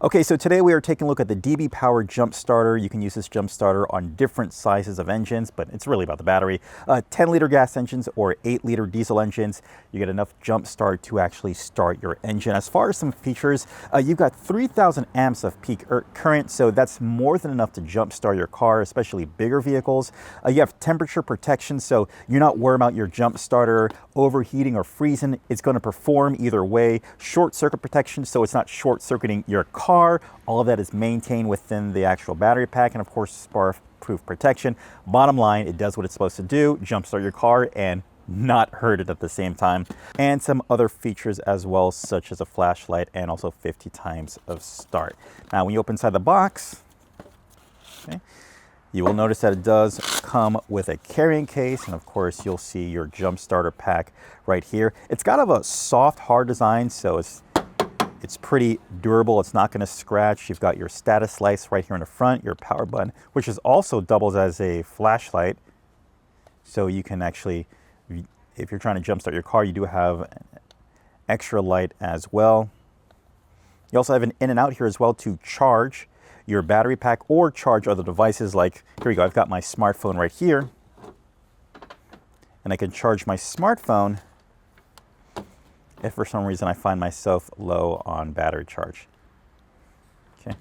Okay, so today we are taking a look at the DBPower Jump Starter. You can use this jump starter on different sizes of engines, but it's really about the battery. 10-liter gas engines or 8-liter diesel engines, you get enough jump start to actually start your engine. As far as some features, you've got 3,000 amps of peak current, so that's more than enough to jump start your car, especially bigger vehicles. You have temperature protection, so you're not worried about your jump starter overheating or freezing. It's going to perform either way. Short circuit protection, so it's not short circuiting your car. All of that is maintained within the actual battery pack, and of course spark-proof protection. Bottom line, it does what it's supposed to do, jumpstart your car and not hurt it at the same time. And some other features as well, such as a flashlight and also 50 times of start. Now when you open inside the box, okay, you will notice that it does come with a carrying case, and of course you'll see your jump starter pack right here. It's got a soft, hard design, so it's pretty durable. It's not going to scratch. You've got your status lights right here in the front, your power button, which is also doubles as a flashlight. So you can actually, if you're trying to jumpstart your car, you do have an extra light as well. You also have an in and out here as well to charge your battery pack or charge other devices. Like, here we go, I've got my smartphone right here, and I can charge my smartphone if for some reason I find myself low on battery charge. Okay.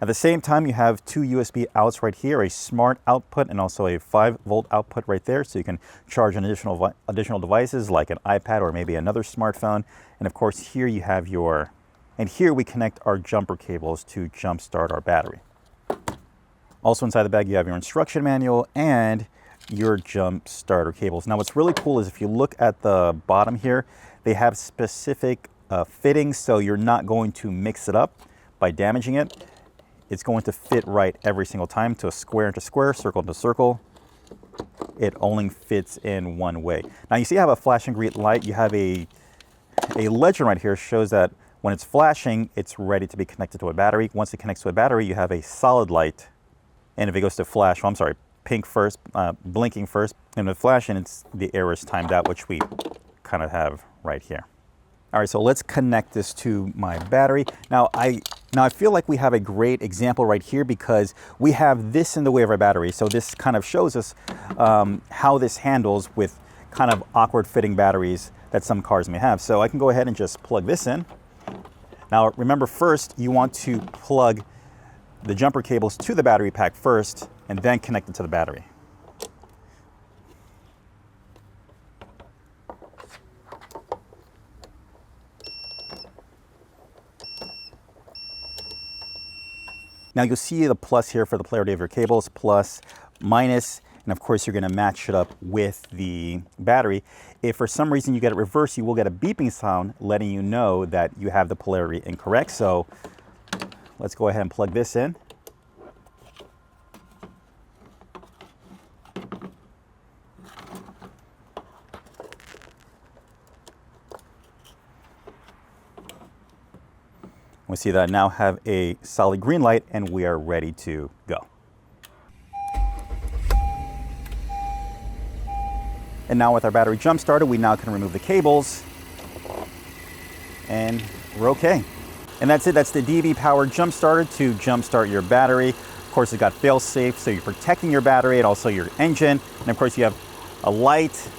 At the same time, you have two USB outs right here, a smart output and also a 5-volt output right there, so you can charge an additional devices like an iPad or maybe another smartphone. And of course, here you have and here we connect our jumper cables to jumpstart our battery. Also inside the bag, you have your instruction manual and your jump starter cables. Now what's really cool is if you look at the bottom here, they have specific fittings, so you're not going to mix it up by damaging it. It's going to fit right every single time, to square into square, circle into circle. It only fits in one way. Now you see I have a flashing green light. You have a legend right here shows that when it's flashing, it's ready to be connected to a battery. Once it connects to a battery, you have a solid light. And if it goes to flash, well, I'm sorry, pink first, blinking first, and with flashing, the error is timed out, which we kind of have right here. All right, so let's connect this to my battery. Now I feel like we have a great example right here because we have this in the way of our battery. So this kind of shows us how this handles with kind of awkward fitting batteries that some cars may have. So I can go ahead and just plug this in. Now remember, first you want to plug the jumper cables to the battery pack first and then connect it to the battery. Now you'll see the plus here for the polarity of your cables, plus, minus, and of course you're going to match it up with the battery. If for some reason you get it reversed, you will get a beeping sound letting you know that you have the polarity incorrect. So let's go ahead and plug this in. We see that I now have a solid green light and we are ready to go. And now with our battery jump starter, we now can remove the cables and we're okay. And that's it. That's the DBPower Jump Starter to jumpstart your battery. Of course, it's got fail-safe, so you're protecting your battery and also your engine. And of course, you have a light.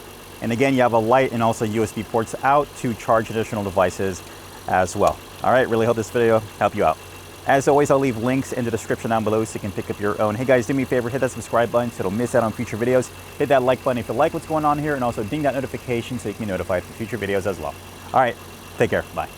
And again, you have a light and also USB ports out to charge additional devices as well. All right, really hope this video helped you out. As always, I'll leave links in the description down below so you can pick up your own. Hey guys, do me a favor, hit that subscribe button so you don't miss out on future videos. Hit that like button if you like what's going on here, and also ding that notification so you can be notified for future videos as well. All right, take care, bye.